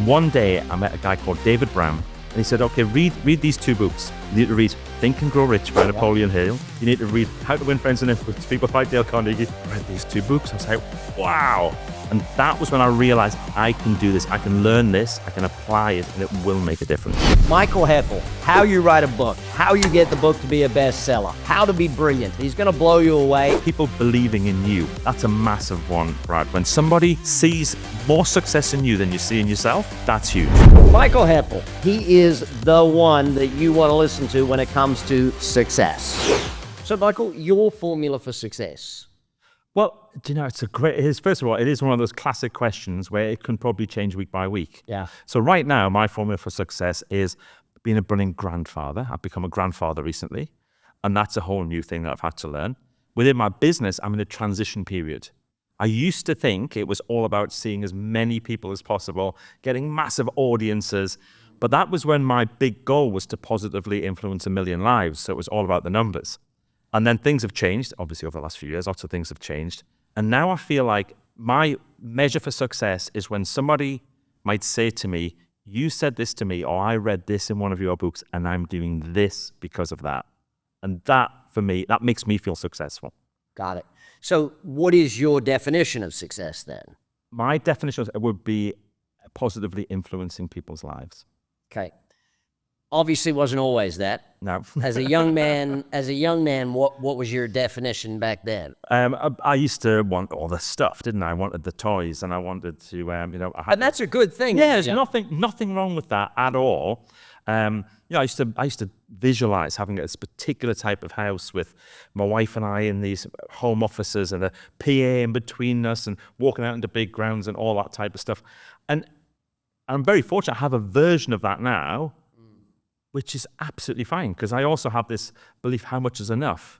And one day I met a guy called David Brown, and he said, okay, read these two books. You need to read Think and Grow Rich by Napoleon Hill. You need to read How to Win Friends and Influence People by Dale Carnegie. I read these two books. I was like, wow. And that was when I realized I can do this. I can learn this. I can apply it, and it will make a difference. Michael Heppell, how you write a book, how you get the book to be a bestseller, how to be brilliant. He's going to blow you away. People believing in you. That's a massive one, Brad. When somebody sees more success in you than you see in yourself, that's huge. Michael Heppell, he is the one that you want to listen to when it comes to success. So Michael, your formula for success? Well, do you know, first of all, it is one of those classic questions where it can probably change week by week. Yeah. So right now, my formula for success is being a brilliant grandfather. I've become a grandfather recently, and that's a whole new thing that I've had to learn. Within my business, I'm in a transition period. I used to think it was all about seeing as many people as possible, getting massive audiences, but that was when my big goal was to positively influence 1 million lives. So it was all about the numbers. And then things have changed, obviously over the last few years, lots of things have changed. And now I feel like my measure for success is when somebody might say to me, you said this to me, or I read this in one of your books, and I'm doing this because of that. And that, for me, that makes me feel successful. Got it. So what is your definition of success then? My definition would be positively influencing people's lives. Okay. Obviously wasn't always that. No. As a young man, what was your definition back then? I used to want all the stuff, didn't I? I wanted the toys, and I wanted to, And that's a good thing. Yeah, there's nothing wrong with that at all. I used to visualize having this particular type of house with my wife and I in these home offices and a PA in between us and walking out into big grounds and all that type of stuff. And I'm very fortunate I have a version of that now, which is absolutely fine, because I also have this belief how much is enough,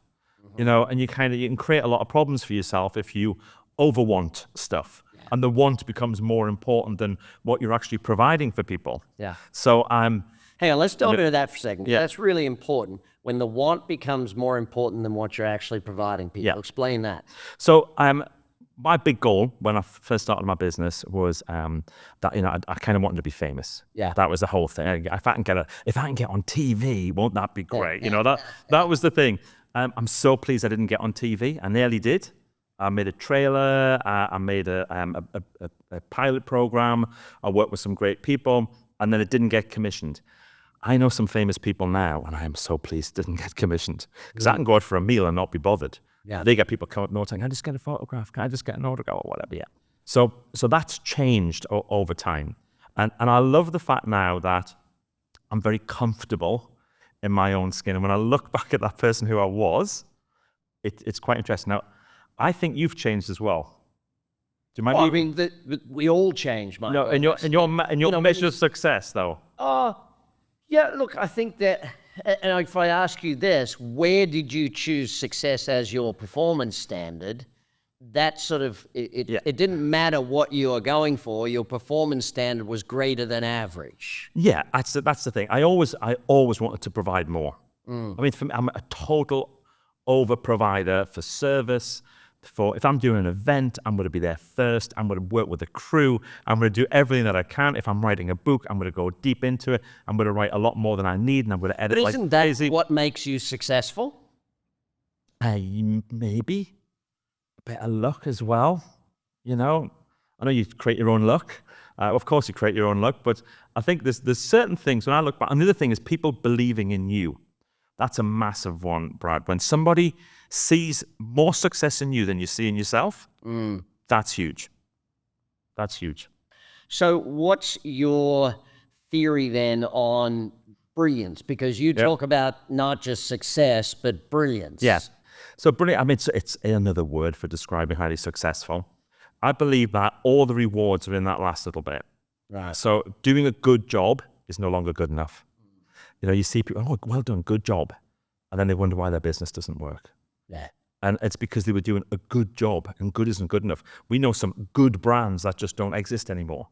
and you can create a lot of problems for yourself if you overwant stuff. Yeah. And the want becomes more important than what you're actually providing for people. Yeah. So hang on, let's delve into that for a second. Yeah. That's really important. When the want becomes more important than what you're actually providing people. Yeah. Explain that. So my big goal when I first started my business was that I kind of wanted to be famous. Yeah, that was the whole thing. If I can get on TV, won't that be great? That was the thing. I'm so pleased I didn't get on TV. I nearly did. I made a trailer. I made a pilot program. I worked with some great people, and then it didn't get commissioned. I know some famous people now, and I am so pleased it didn't get commissioned, because I can go out for a meal and not be bothered. Yeah. They get people coming up and saying, can I just get a photograph? Can I just get an autograph or whatever? Yeah. So that's changed over time. And I love the fact now that I'm very comfortable in my own skin. And when I look back at that person who I was, it's quite interesting. Now, I think you've changed as well. Do you mind? Well, I mean, we all change, Mike. No, in your measure of success, though. Yeah, look, I think that, and if I ask you this, where did you choose success as your performance standard? That sort of, it didn't matter what you were going for, your performance standard was greater than average. Yeah, that's the thing. I always wanted to provide more. I mean, for me, I'm a total over-provider for service. If I'm doing an event, I'm going to be there first. I'm going to work with a crew. I'm going to do everything that I can. If I'm writing a book, I'm going to go deep into it. I'm going to write a lot more than I need, and I'm going to edit. But isn't that what makes you successful? Maybe a bit of luck as well. I know you create your own luck. Of course, you create your own luck, but I think there's certain things when I look back. Another thing is people believing in you. That's a massive one, Brad. When somebody sees more success in you than you see in yourself, that's huge. That's huge. So what's your theory then on brilliance? Because you talk about not just success, but brilliance. Yes. So brilliant, I mean, it's another word for describing highly successful. I believe that all the rewards are in that last little bit. Right. So doing a good job is no longer good enough. You see people, oh, well done, good job. And then they wonder why their business doesn't work. Yeah. And it's because they were doing a good job, and good isn't good enough. We know some good brands that just don't exist anymore.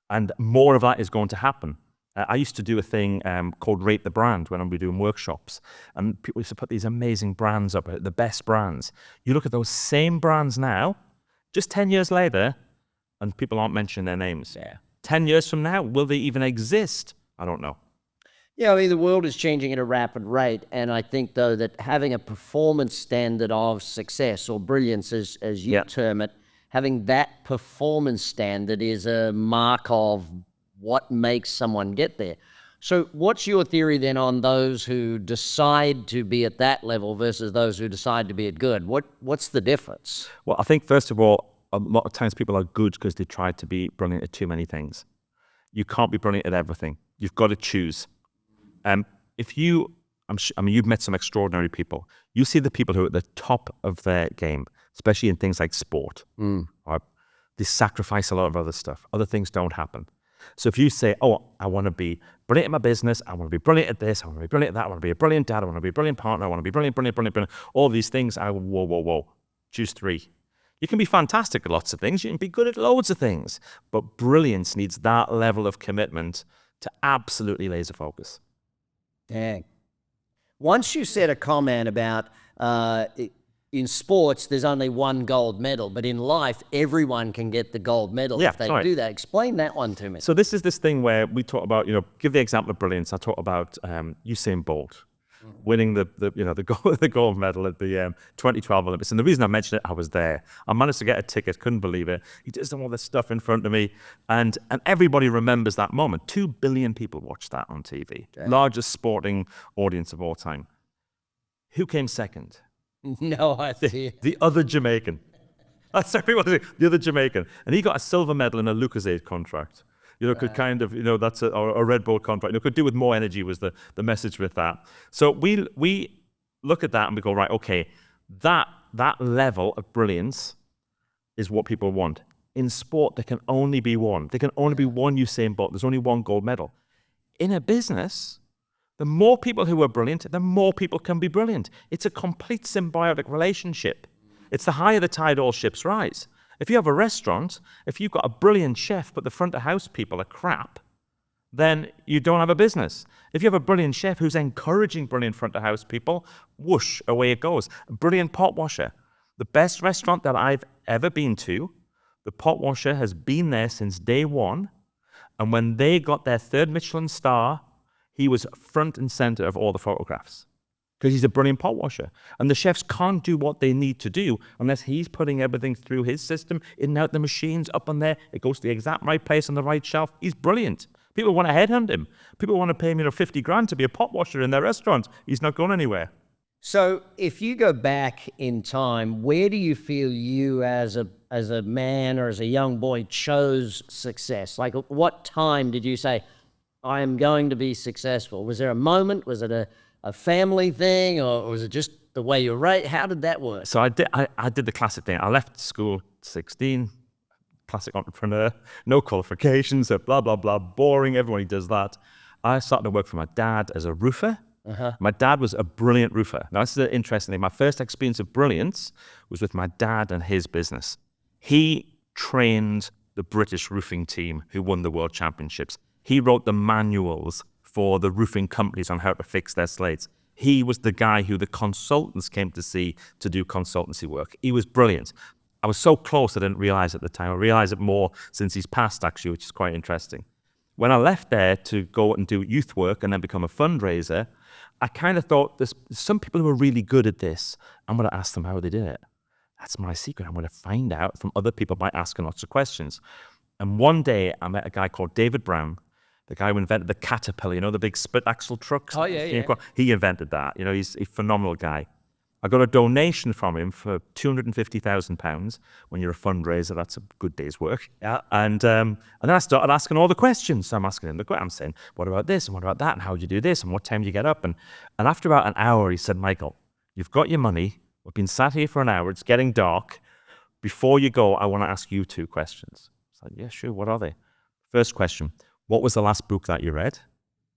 And more of that is going to happen. I used to do a thing called Rate the Brand when I was doing workshops. And people used to put these amazing brands up, the best brands. You look at those same brands now, just 10 years later, and people aren't mentioning their names. Yeah. 10 years from now, will they even exist? I don't know. Yeah, I mean, the world is changing at a rapid rate, and I think, though, that having a performance standard of success or brilliance, as you term it, having that performance standard is a mark of what makes someone get there. So what's your theory then on those who decide to be at that level versus those who decide to be at good? What's the difference? Well, I think, first of all, a lot of times people are good because they try to be brilliant at too many things. You can't be brilliant at everything. You've got to choose. You've met some extraordinary people. You see the people who are at the top of their game, especially in things like sport. Right? They sacrifice a lot of other stuff. Other things don't happen. So if you say, oh, I want to be brilliant at my business, I want to be brilliant at this, I want to be brilliant at that, I want to be a brilliant dad, I want to be a brilliant partner, I want to be brilliant, all these things, whoa. Choose three. You can be fantastic at lots of things. You can be good at loads of things. But brilliance needs that level of commitment to absolutely laser focus. Dang. Once you said a comment about in sports, there's only one gold medal, but in life, everyone can get the gold medal if they do that. Explain that one to me. So this is this thing where we talk about, give the example of brilliance. I talk about Usain Bolt winning the gold medal at the 2012 Olympics. And the reason I mentioned it, I was there. I managed to get a ticket, couldn't believe it. He did all this stuff in front of me, and everybody remembers that moment. 2 billion people watched that on TV. Damn. Largest sporting audience of all time. Who came second? No idea. The other Jamaican. That's everyone. The other Jamaican. And he got a silver medal in a Lucozade contract. Could kind of, that's a Red Bull contract. Could do with more energy was the message with that. So we look at that and we go, right, okay, that level of brilliance is what people want. In sport, there can only be one. There can only be one Usain Bolt. There's only one gold medal. In a business, the more people who are brilliant, the more people can be brilliant. It's a complete symbiotic relationship. It's the higher the tide, all ships rise. If you have a restaurant, if you've got a brilliant chef, but the front of house people are crap, then you don't have a business. If you have a brilliant chef who's encouraging brilliant front of house people, whoosh, away it goes. A brilliant pot washer. The best restaurant that I've ever been to, the pot washer has been there since day one. And when they got their 3rd Michelin star, he was front and center of all the photographs because he's a brilliant pot washer. And the chefs can't do what they need to do unless he's putting everything through his system, in and out the machines, up on there. It goes to the exact right place on the right shelf. He's brilliant. People want to headhunt him. People want to pay him 50 grand to be a pot washer in their restaurant. He's not going anywhere. So if you go back in time, where do you feel you as a man or as a young boy chose success? Like, what time did you say, I am going to be successful? Was there a moment? Was it a family thing, or was it just the way you're raised? How did that work? So I did the classic thing. I left school 16, classic entrepreneur, no qualifications, blah, blah, blah, boring. Everybody does that. I started to work for my dad as a roofer. My dad was a brilliant roofer. Now, this is an interesting thing. My first experience of brilliance was with my dad and his business. He trained the British roofing team who won the world championships. He wrote the manuals for the roofing companies on how to fix their slates. He was the guy who the consultants came to see to do consultancy work. He was brilliant. I was so close I didn't realize at the time. I realized it more since he's passed, actually, which is quite interesting. When I left there to go and do youth work and then become a fundraiser, I kind of thought there's some people who are really good at this. I'm going to ask them how they did it. That's my secret. I'm going to find out from other people by asking lots of questions. And one day I met a guy called David Brown, the guy who invented the Caterpillar, the big split axle trucks. Oh, yeah. He invented that. He's a phenomenal guy. I got a donation from him for £250,000. When you're a fundraiser, that's a good day's work. Yeah. And then I started asking all the questions. So I'm asking him I'm saying, what about this and what about that? And how do you do this? And what time do you get up? And after about an hour, he said, Michael, you've got your money. We've been sat here for an hour. It's getting dark. Before you go, I want to ask you 2 questions. I was like, yeah, sure. What are they? First question. What was the last book that you read?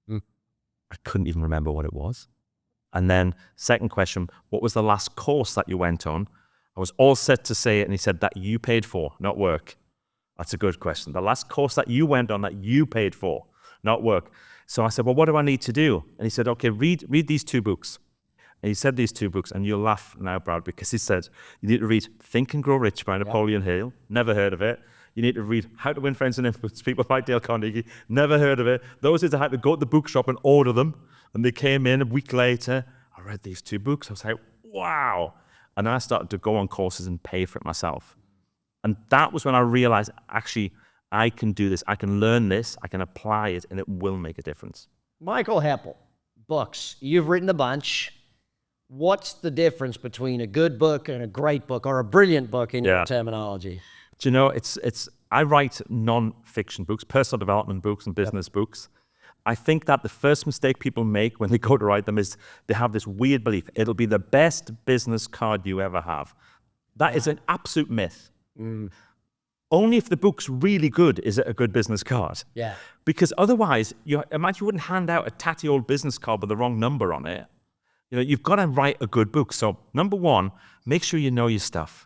I couldn't even remember what it was. And then second question, what was the last course that you went on? I was all set to say it, and he said, that you paid for, not work. That's a good question. The last course that you went on that you paid for, not work. So I said, well, what do I need to do? And he said, okay, read these 2 books. And he said these 2 books, and you'll laugh now, Brad, because he said, you need to read Think and Grow Rich by Napoleon Hill. Never heard of it. You need to read How to Win Friends and Influence People by Dale Carnegie. Never heard of it. Those is I had to go to the bookshop and order them. And they came in a week later. I read these 2 books. I was like, wow. And then I started to go on courses and pay for it myself. And that was when I realized, actually, I can do this. I can learn this. I can apply it, and it will make a difference. Michael Heppell, books. You've written a bunch. What's the difference between a good book and a great book, or a brilliant book in your terminology? Do you know, I write non-fiction books, personal development books and business books. I think that the first mistake people make when they go to write them is they have this weird belief, it'll be the best business card you ever have. That is an absolute myth. Only if the book's really good is it a good business card. Yeah. Because otherwise, imagine you wouldn't hand out a tatty old business card with the wrong number on it. You've got to write a good book. So number 1, make sure you know your stuff.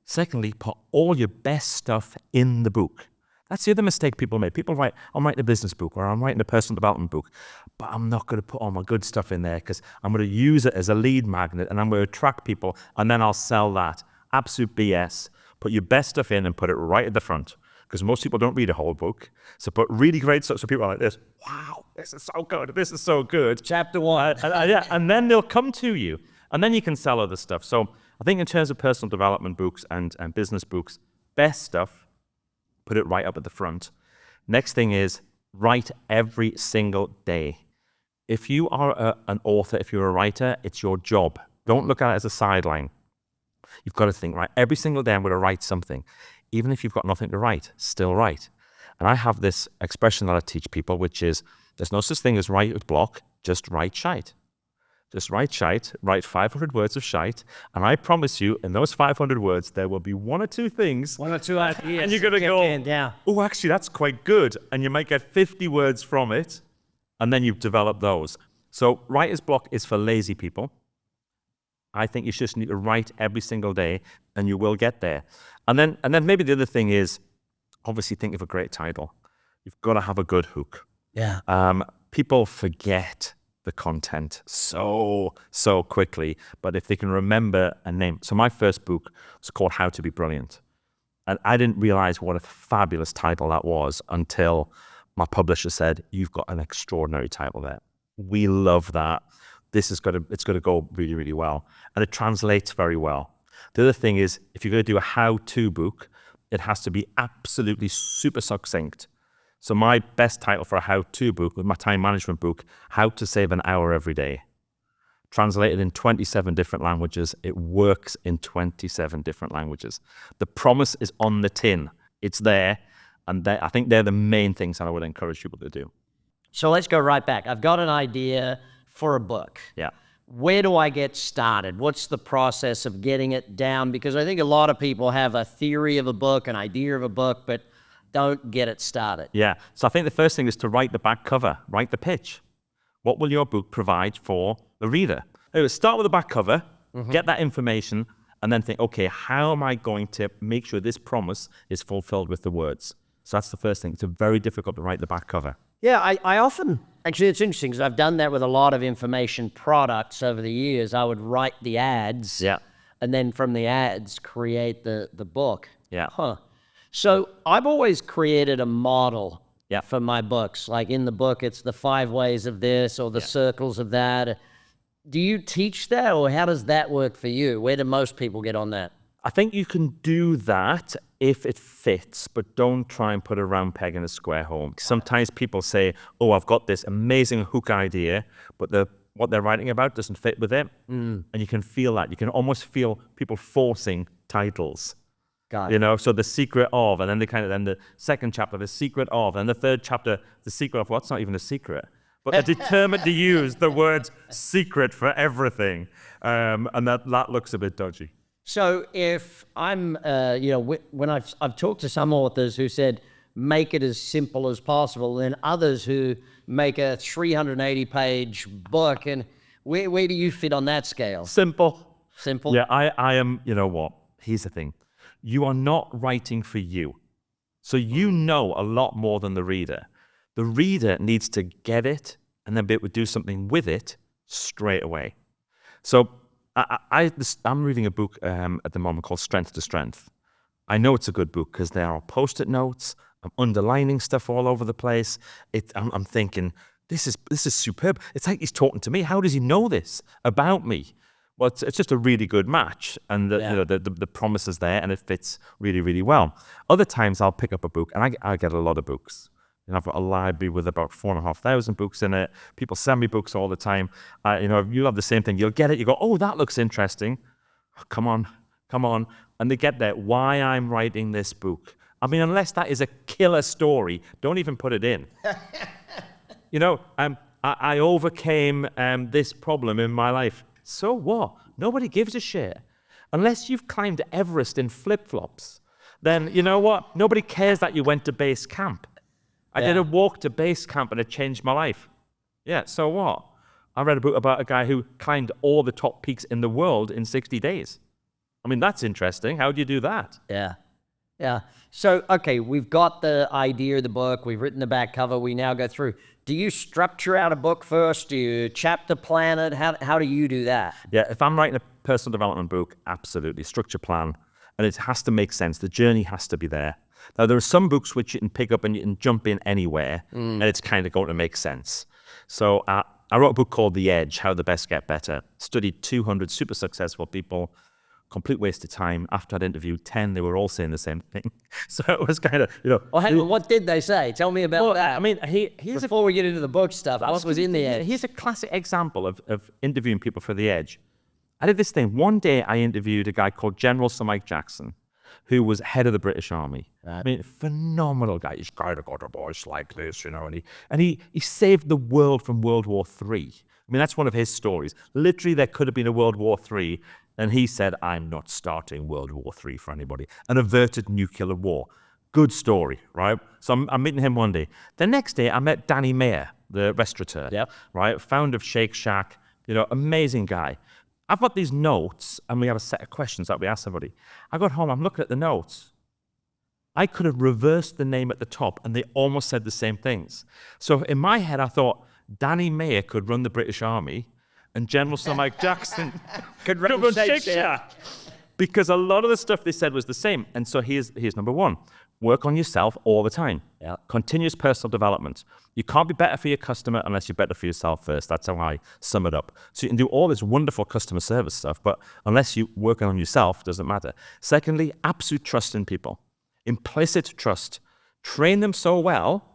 Secondly, put all your best stuff in the book. That's the other mistake people make. People write, I'm writing a business book or I'm writing a personal development book, but I'm not going to put all my good stuff in there because I'm going to use it as a lead magnet and I'm going to attract people and then I'll sell that. Absolute BS. Put your best stuff in and put it right at the front, because most people don't read a whole book. So put really great stuff so people are like this, wow, this is so good, this is so good. Chapter 1. And then they'll come to you, and then you can sell other stuff. So I think in terms of personal development books and business books, best stuff, put it right up at the front. Next thing is write every single day. If you are an author, if you're a writer, it's your job. Don't look at it as a sideline. You've got to think, right, every single day I'm going to write something. Even if you've got nothing to write, still write. And I have this expression that I teach people, which is, there's no such thing as writer's block, just write shite. Just write shite, write 500 words of shite, and I promise you, in those 500 words, there will be 1 or 2 things. 1 or 2 ideas. And you're going to go, oh, actually, that's quite good. And you might get 50 words from it, and then you've developed those. So writer's block is for lazy people. I think you just need to write every single day, and you will get there. And then maybe the other thing is, obviously think of a great title. You've got to have a good hook. Yeah. People forget the content so quickly, but if they can remember a name. So my first book was called How to Be Brilliant. And I didn't realize what a fabulous title that was until my publisher said, you've got an extraordinary title there. We love that. It's got to go really, really well. And it translates very well. The other thing is, if you're going to do a how-to book, it has to be absolutely super succinct. So my best title for a how-to book was my time management book, How to Save an Hour Every Day. Translated in 27 different languages. It works in 27 different languages. The promise is on the tin. It's there. And I think they're the main things that I would encourage people to do. So let's go right back. I've got an idea for a book. Yeah. Where do I get started? What's the process of getting it down? Because I think a lot of people have a theory of a book, an idea of a book, but don't get it started. Yeah. So I think the first thing is to write the back cover, write the pitch. What will your book provide for the reader? Anyway, start with the back cover, get that information, and then think, okay, how am I going to make sure this promise is fulfilled with the words? So that's the first thing. It's very difficult to write the back cover. Yeah, I often, actually it's interesting because I've done that with a lot of information products over the years. I would write the ads, and then from the ads create the book. Yeah. So I've always created a model for my books. Like in the book, it's the 5 ways of this or the circles of that. Do you teach that, or how does that work for you? Where do most people get on that? I think you can do that if it fits, but don't try and put a round peg in a square hole. Sometimes people say, oh, I've got this amazing hook idea, but what they're writing about doesn't fit with it. And you can feel that. You can almost feel people forcing titles. Got it. You know, so the secret of, and then then the second chapter, the secret of, and the third chapter, the secret of what's not even a secret. But they're determined to use the word secret for everything. And that looks a bit dodgy. So if I'm, when I've talked to some authors who said, make it as simple as possible, then others who make a 380-page book, and where do you fit on that scale? Simple. Simple? Yeah, I am, you know what? Here's the thing. You are not writing for you. So you know a lot more than the reader. The reader needs to get it and then be able to do something with it straight away. So I'm reading a book at the moment called Strength to Strength. I know it's a good book because there are post-it notes. I'm underlining stuff all over the place. I'm thinking, this is superb. It's like he's talking to me. How does he know this about me? Well, it's just a really good match, and the promise is there, and it fits really, really well. Other times I'll pick up a book, and I get a lot of books. I've got a library with about 4,500 books in it. People send me books all the time. You'll have the same thing. You'll get it. You go, oh, that looks interesting. Oh, come on. And they get there. Why I'm writing this book. I mean, unless that is a killer story, don't even put it in. I overcame this problem in my life. So what? Nobody gives a shit. Unless you've climbed Everest in flip-flops, then you know what? Nobody cares that you went to base camp. I did a walk to base camp and it changed my life. Yeah, so what? I read a book about a guy who climbed all the top peaks in the world in 60 days. I mean, that's interesting. How do you do that? Yeah. So, okay, we've got the idea of the book. We've written the back cover. We now go through. Do you structure out a book first? Do you chapter plan it? How do you do that? Yeah, if I'm writing a personal development book, absolutely. Structure plan. And it has to make sense. The journey has to be there. Now, there are some books which you can pick up and you can jump in anywhere, and it's kind of going to make sense. So I wrote a book called The Edge, How the Best Get Better. Studied 200 super successful people. Complete waste of time. After I'd interviewed 10, they were all saying the same thing. So it was kind of, Well, hang on, what did they say? Tell me about that. I mean, before we get into the book stuff, what was in The Edge? Here's a classic example of interviewing people for The Edge. I did this thing. One day I interviewed a guy called General Sir Mike Jackson, who was head of the British Army. Right. I mean, phenomenal guy. He's kind of got a voice like this, and he saved the world from World War III. I mean, that's one of his stories. Literally, there could have been a World War III, and he said, I'm not starting World War III for anybody, and averted nuclear war. Good story, right? So I'm meeting him one day. The next day, I met Danny Mayer, the restaurateur, right? Founder of Shake Shack, amazing guy. I've got these notes, and we have a set of questions that we ask somebody. I got home, I'm looking at the notes. I could have reversed the name at the top, and they almost said the same things. So in my head, I thought, Danny Mayer could run the British Army, and General Sir Mike Jackson could run Shake Shack. Because a lot of the stuff they said was the same. And so here's number one. Work on yourself all the time. Yeah. Continuous personal development. You can't be better for your customer unless you're better for yourself first. That's how I sum it up. So you can do all this wonderful customer service stuff, but unless you work on yourself, it doesn't matter. Secondly, absolute trust in people. Implicit trust. Train them so well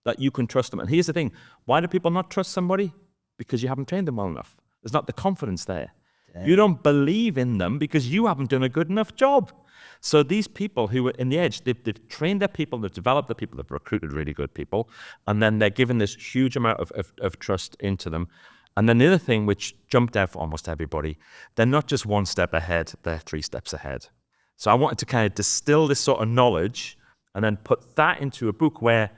that you can trust them. And here's the thing. Why do people not trust somebody? Because you haven't trained them well enough. There's not the confidence there. Damn. You don't believe in them because you haven't done a good enough job. So these people who were in The Edge, they've trained their people, they've developed their people, they've recruited really good people, and then they're given this huge amount of trust into them. And then the other thing which jumped out for almost everybody, they're not just one step ahead, they're 3 steps ahead. So I wanted to kind of distill this sort of knowledge and then put that into a book where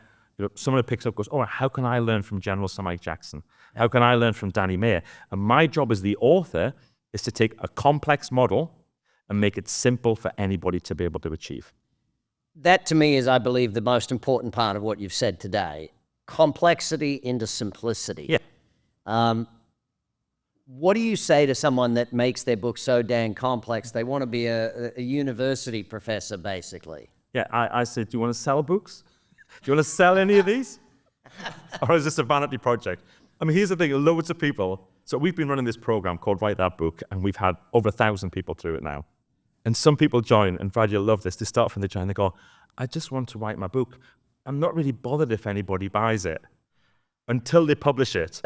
someone who picks up goes, oh, how can I learn from General Sir Mike Jackson? How can I learn from Danny Mayer? And my job as the author is to take a complex model and make it simple for anybody to be able to achieve. That to me is, I believe, the most important part of what you've said today. Complexity into simplicity. Yeah. What do you say to someone that makes their book so dang complex? They want to be a university professor, basically. Yeah, I said, do you want to sell books? Do you want to sell any of these? Or is this a vanity project? I mean, here's the thing, loads of people. So we've been running this program called Write That Book, and we've had over 1,000 people through it now. And some people join, and Brad, you'll love this. They start from the join, they go, I just want to write my book. I'm not really bothered if anybody buys it until they publish it.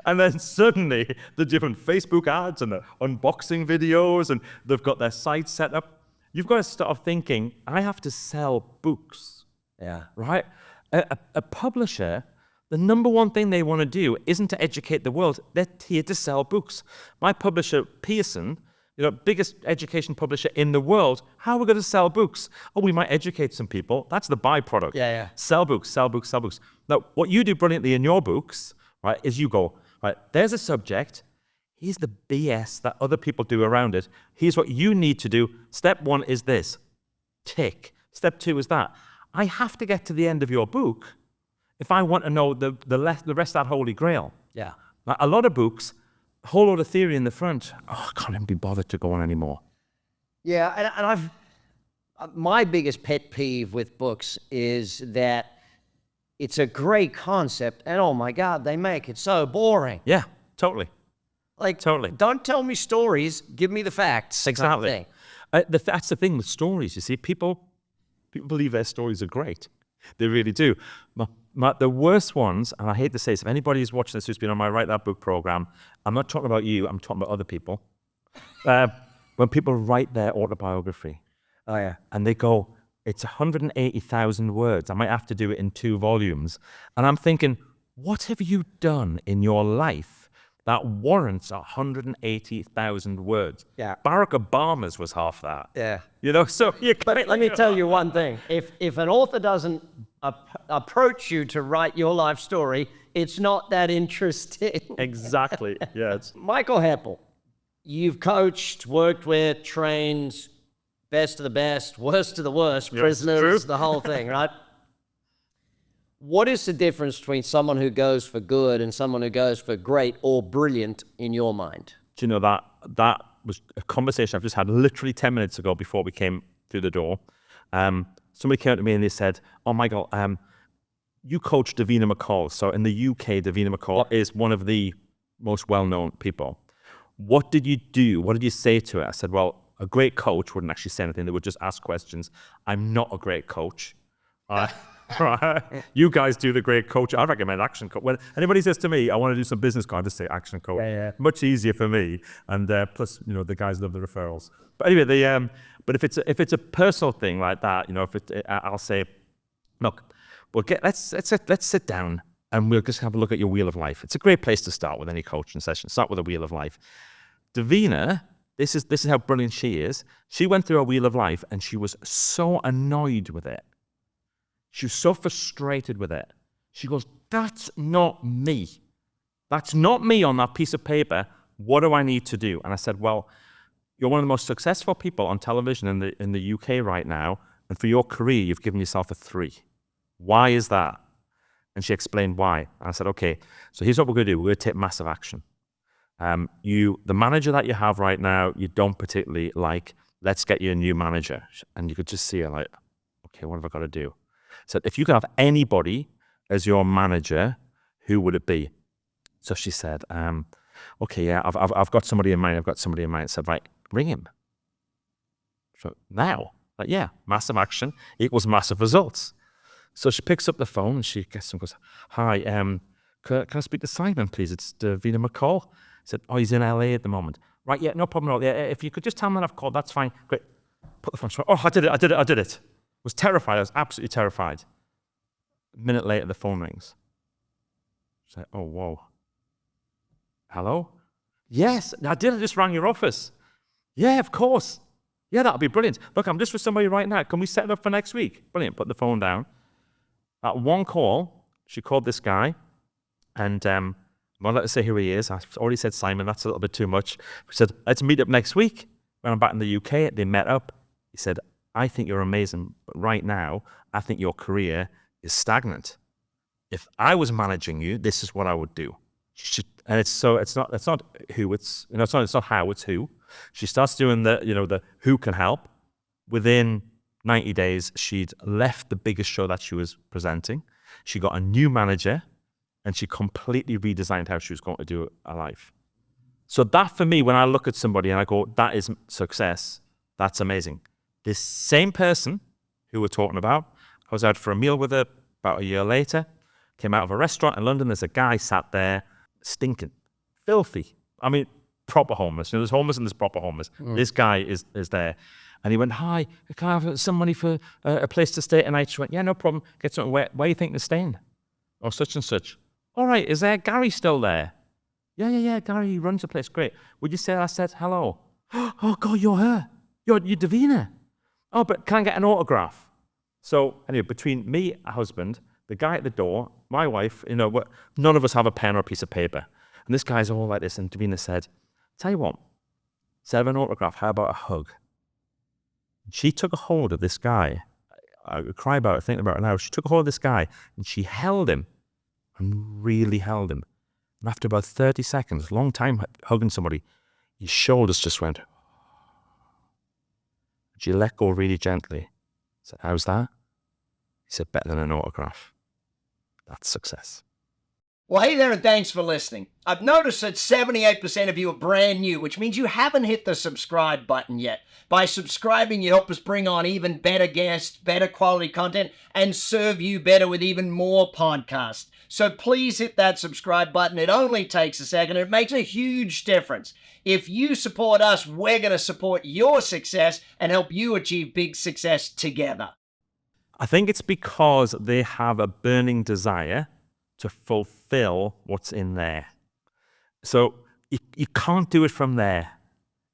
And then suddenly the different Facebook ads and the unboxing videos, and they've got their site set up. You've got to start thinking, I have to sell books. Yeah. Right? A publisher, the number one thing they want to do isn't to educate the world. They're here to sell books. My publisher, Pearson, biggest education publisher in the world, how are we going to sell books? Oh, we might educate some people. That's the byproduct. Yeah. Sell books, sell books, sell books. Now, what you do brilliantly in your books, right, is you go, right, there's a subject. Here's the BS that other people do around it. Here's what you need to do. Step 1 is this. Tick. Step 2 is that. I have to get to the end of your book if I want to know the rest of that holy grail. Yeah. Like a lot of books, a whole lot of theory in the front. Oh, I can't even be bothered to go on anymore. Yeah, and My biggest pet peeve with books is that it's a great concept, and oh my God, they make it so boring. Yeah, totally. Like, Totally. don't tell me stories, give me the facts. Exactly. That's the thing with stories, you see. People believe their stories are great. They really do. The worst ones, and I hate to say this, if anybody who's watching this who's been on my Write That Book program, I'm not talking about you, I'm talking about other people. When people write their autobiography, and they go, it's 180,000 words. I might have to do it in 2 volumes. And I'm thinking, what have you done in your life that warrants 180,000 words? Yeah. Barack Obama's was half that. Yeah. You know, so But let me tell you one thing. If an author doesn't approach you to write your life story, it's not that interesting. Exactly. Yeah. Michael Heppell, you've coached, worked with, trained, best of the best, worst of the worst, prisoners, true. the whole thing, right? What is the difference between someone who goes for good and someone who goes for great or brilliant in your mind? Do you know that was a conversation I've just had literally 10 minutes ago before we came through the door. Somebody came to me and they said, oh, Michael, you coach Davina McCall. So in the UK, Davina McCall is one of the most well-known people. What did you do? What did you say to her? I said, well, a great coach wouldn't actually say anything. They would just ask questions. I'm not a great coach. You guys do the great coach. I recommend ActionCOACH. When anybody says to me, I want to do some business coach, I just say ActionCOACH. Yeah. Much easier for me. And plus, you know, the guys love the referrals. But anyway, but if it's a personal thing like that, you know, I'll say, look, let's sit down and we'll just have a look at your wheel of life. It's a great place to start with any coaching session. Start with a wheel of life. Davina, this is how brilliant she is. She went through a wheel of life and she was so annoyed with it. She was so frustrated with it. She goes, that's not me. That's not me on that piece of paper. What do I need to do? And I said, well, you're one of the most successful people on television in the UK right now. And for your career, you've given yourself a 3. Why is that? And she explained why. And I said, okay, so here's what we're going to do. We're going to take massive action. The manager that you have right now, you don't particularly like. Let's get you a new manager. And you could just see her like, okay, what have I got to do? So if you could have anybody as your manager, who would it be? So she said, okay, yeah, I've got somebody in mind. I said, right, ring him. So now, like, yeah, massive action equals massive results. So she picks up the phone and she gets and goes, hi, can I speak to Simon, please? It's Davina McCall. I said, oh, he's in LA at the moment. Right, yeah, no problem at all. Yeah, if you could just tell him that I've called, that's fine. Great. Put the phone. Oh, I did it. Was terrified. I was absolutely terrified. A minute later, the phone rings. She's like, oh, whoa. Hello? Yes, I did. I just rang your office. Yeah, of course. Yeah, that'll be brilliant. Look, I'm just with somebody right now. Can we set it up for next week? Brilliant. Put the phone down. At one call, she called this guy, and I'm not allowed to say who he is. I've already said Simon. That's a little bit too much. We said, let's meet up next week. When I'm back in the UK, they met up. He said, I think you're amazing, but right now, I think your career is stagnant. If I was managing you, this is what I would do. And it's not who, it's not how, it's who. She starts doing the who can help. Within 90 days, she'd left the biggest show that she was presenting. She got a new manager, and she completely redesigned how she was going to do her life. So that, for me, when I look at somebody and I go, that is success, that's amazing. This same person who we're talking about, I was out for a meal with her about a year later, came out of a restaurant in London. There's a guy sat there stinking, filthy. I mean, proper homeless. You know, there's homeless and there's proper homeless. This guy is there. And he went, hi, can I have some money for a place to stay tonight? She went, yeah, no problem. Get something. Where you think they're staying? Or such and such. All right, is Gary still there? Yeah, Gary, he runs the place. Great. Would you say I said hello? Oh, God, you're her. You're Davina. Oh, but can I get an autograph? So anyway, between me, a husband, the guy at the door, my wife, none of us have a pen or a piece of paper. And this guy's all like this. And Davina said, tell you what, instead of an autograph, how about a hug? And she took a hold of this guy. I cry about it, thinking about it now. She took a hold of this guy and she held him and really held him. And after about 30 seconds, long time hugging somebody, his shoulders just went. But you let go really gently. I said, how's that? He said, better than an autograph. That's success. Well, hey there, and thanks for listening. I've noticed that 78% of you are brand new, which means you haven't hit the subscribe button yet. By subscribing, you help us bring on even better guests, better quality content, and serve you better with even more podcasts. So please hit that subscribe button. It only takes a second. It makes a huge difference. If you support us, we're going to support your success and help you achieve big success together. I think it's because they have a burning desire to fulfill what's in there. So you can't do it from there.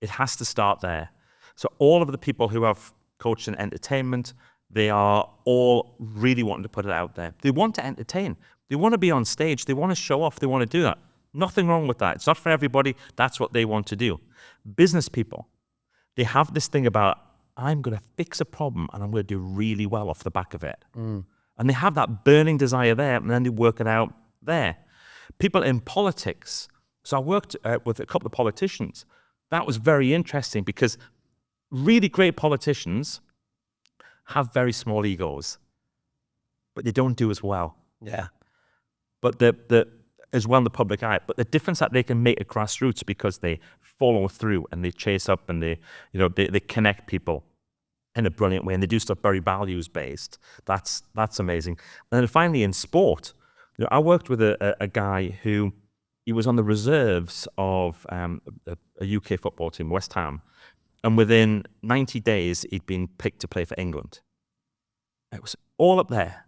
It has to start there. So all of the people who have coached in entertainment, they are all really wanting to put it out there. They want to entertain. They want to be on stage. They want to show off. They want to do that. Nothing wrong with that. It's not for everybody. That's what they want to do. Business people, they have this thing about, I'm going to fix a problem and I'm going to do really well off the back of it. And they have that burning desire there, and then they work it out there. People in politics. So I worked with a couple of politicians. That was very interesting because really great politicians have very small egos, but they don't do as well. Yeah. But as well in the public eye. But the difference that they can make at grassroots because they follow through and they chase up and they connect people in a brilliant way, and they do stuff very values based. That's amazing. And then finally in sport, I worked with a guy who he was on the reserves of a UK football team, West Ham, and within 90 days he'd been picked to play for England. It was all up there.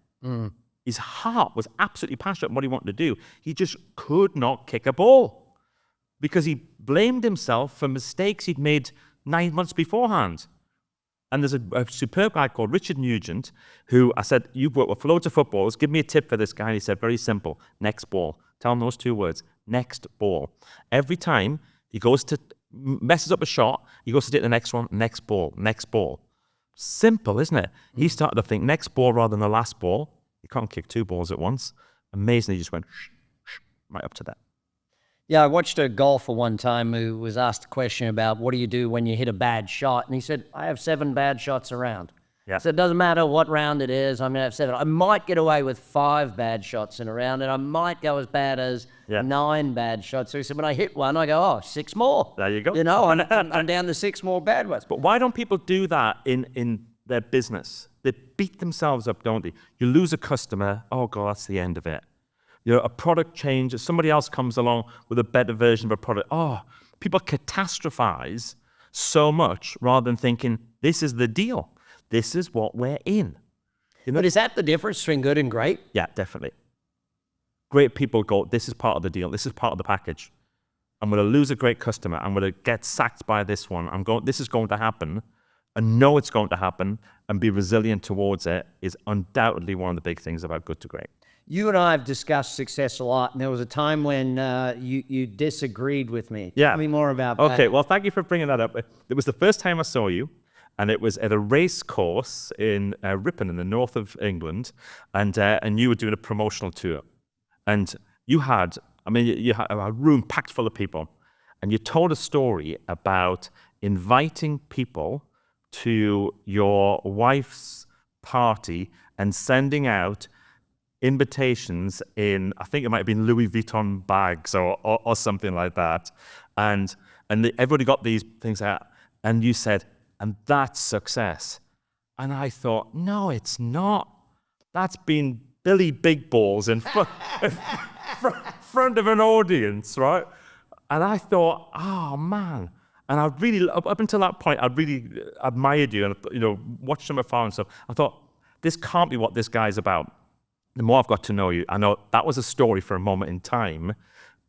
His heart was absolutely passionate on what he wanted to do. He just could not kick a ball because he blamed himself for mistakes he'd made 9 months beforehand. And there's a superb guy called Richard Nugent, who I said, you've worked with loads of footballers, give me a tip for this guy. And he said, very simple, next ball. Tell him those 2 words, next ball. Every time he messes up a shot, he goes to take the next one, next ball, next ball. Simple, isn't it? He started to think next ball rather than the last ball. You can't kick 2 balls at once. Amazingly, he just went right up to that. Yeah, I watched a golfer one time who was asked a question about what do you do when you hit a bad shot? And he said, I have 7 bad shots a round. Yeah. So it doesn't matter what round it is, I'm going to have 7. I might get away with 5 bad shots in a round, and I might go as bad as 9 bad shots. So he said, when I hit one, I go, 6 more. There you go. I'm down to 6 more bad ones. But why don't people do that in their business? They beat themselves up, don't they? You lose a customer, oh God, that's the end of it. A product change, somebody else comes along with a better version of a product. Oh, people catastrophize so much rather than thinking, this is the deal. This is what we're in. But is that the difference between good and great? Yeah, definitely. Great people go, this is part of the deal. This is part of the package. I'm going to lose a great customer. I'm going to get sacked by this one. This is going to happen, and know it's going to happen, and be resilient towards it is undoubtedly one of the big things about good to great. You and I have discussed success a lot, and there was a time when you disagreed with me. Yeah. Tell me more about that. Okay, well, thank you for bringing that up. It was the first time I saw you, and it was at a race course in Ripon in the north of England, and you were doing a promotional tour. And you had a room packed full of people, and you told a story about inviting people to your wife's party and sending out invitations in, I think it might have been Louis Vuitton bags or something like that. And everybody got these things out, and you said, and that's success. And I thought, no, it's not. That's been Billy Big Balls in front of an audience, right? And I thought, oh man. And I really, up until that point, I really admired you and watched from afar and stuff. I thought, this can't be what this guy's about. The more I've got to know you, I know that was a story for a moment in time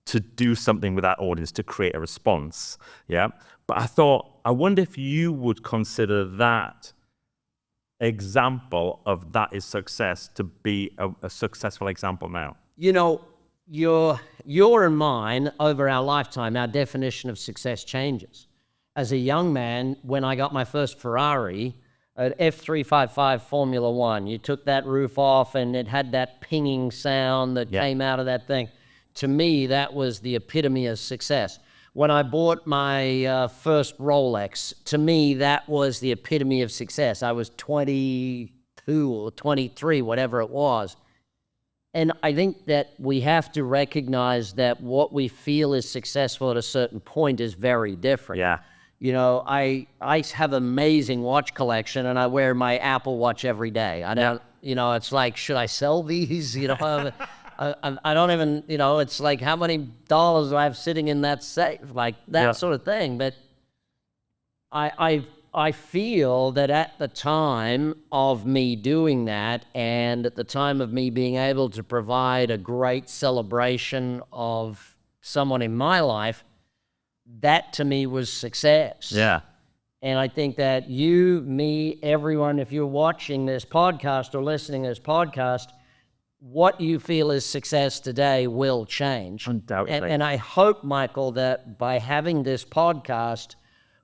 to do something with that audience, to create a response, yeah? But I thought, I wonder if you would consider that example of that is success to be a successful example now. Your and mine, over our lifetime, our definition of success changes. As a young man, when I got my first Ferrari, an F355 Formula One, you took that roof off and it had that pinging sound that came out of that thing. To me, that was the epitome of success. when I bought my first Rolex, to me, that was the epitome of success. I was 22 or 23, whatever it was. And I think that we have to recognize that what we feel is successful at a certain point is very different. Yeah. You know, I have an amazing watch collection, and I wear my Apple Watch every day. I don't, you know, it's like, should I sell these? You know, I don't even, you know, it's like, how many dollars do I have sitting in that safe? Like that sort of thing. But I feel that at the time of me doing that, and at the time of me being able to provide a great celebration of someone in my life, that to me was success. Yeah. And I think that you, me, everyone, if you're watching this podcast or listening to this podcast, what you feel is success today will change. Undoubtedly. And I hope, Michael, that by having this podcast,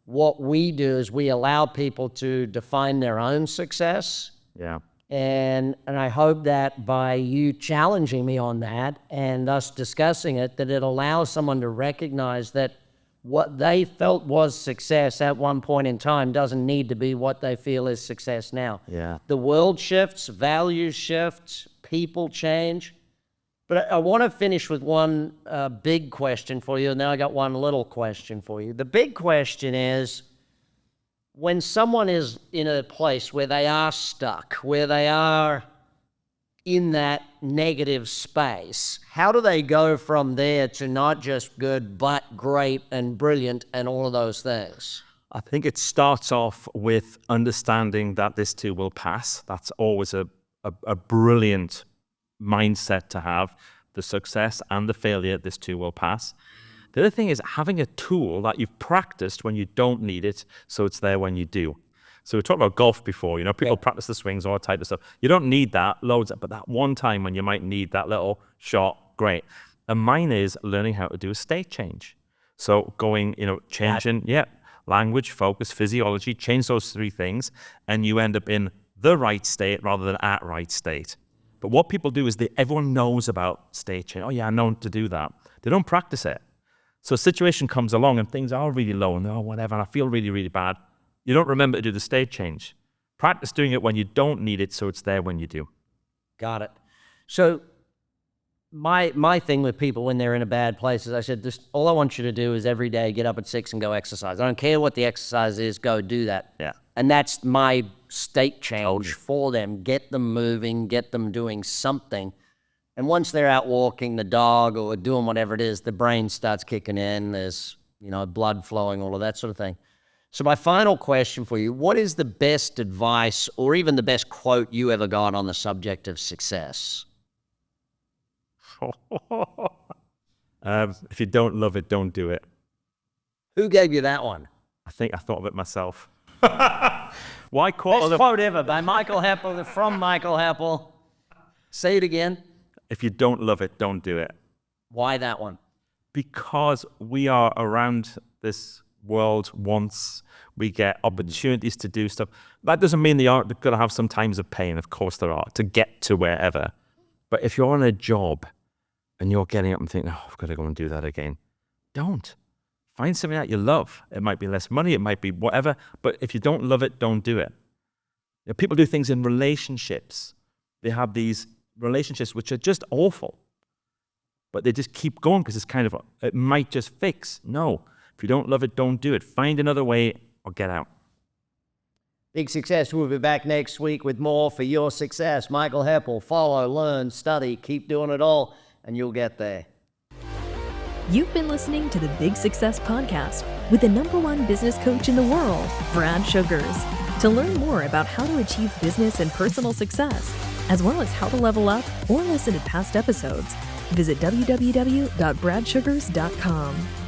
what we do is we allow people to define their own success. Yeah. And I hope that by you challenging me on that and us discussing it, that it allows someone to recognize that what they felt was success at one point in time doesn't need to be what they feel is success now. Yeah. The world shifts, values shift, people change. But I want to finish with one big question for you, and then I got one little question for you. The big question is, when someone is in a place where they are stuck, where they are in that negative space, how do they go from there to not just good, but great and brilliant and all of those things? I think it starts off with understanding that this too will pass. That's always a brilliant mindset to have. The success and the failure, this too will pass. The other thing is having a tool that you've practiced when you don't need it, so it's there when you do. So we talked about golf before, you know, people practice the swings, all type of stuff. You don't need that loads, but that one time when you might need that little shot, great. And mine is learning how to do a state change. So going, you know, changing, language, focus, physiology, change those three things, and you end up in the right state rather than at right state. But what people do is everyone knows about state change. Oh yeah, I know to do that. They don't practice it. So a situation comes along and things are really low and whatever, and I feel really, really bad. You don't remember to do the state change. Practice doing it when you don't need it, so it's there when you do. Got it. So my thing with people when they're in a bad place is I said, all I want you to do is every day get up at 6 and go exercise. I don't care what the exercise is, go do that. Yeah. And that's my state change for them. Get them moving, get them doing something. And once they're out walking the dog or doing whatever it is, the brain starts kicking in. There's, you know, blood flowing, all of that sort of thing. So my final question for you, what is the best advice or even the best quote you ever got on the subject of success? If you don't love it, don't do it. Who gave you that one? I think I thought of it myself. Why quote? Best quote ever by Michael Heppell, from Michael Heppell. Say it again. If you don't love it, don't do it. Why that one? Because we are around this world once, we get opportunities to do stuff. That doesn't mean they're going to have some times of pain. Of course there are, to get to wherever. But if you're on a job and you're getting up and thinking, I've got to go and do that again, don't. Find something that you love. It might be less money, it might be whatever, but if you don't love it, don't do it. You know, people do things in relationships. They have these relationships which are just awful, but they just keep going because it's kind of, it might just fix. No. If you don't love it, don't do it. Find another way or get out. Big Success. We'll be back next week with more for your success. Michael Heppell. Follow, learn, study, keep doing it all, and you'll get there. You've been listening to the Big Success Podcast with the #1 business coach in the world, Brad Sugars. To learn more about how to achieve business and personal success, as well as how to level up or listen to past episodes, visit www.bradsugars.com.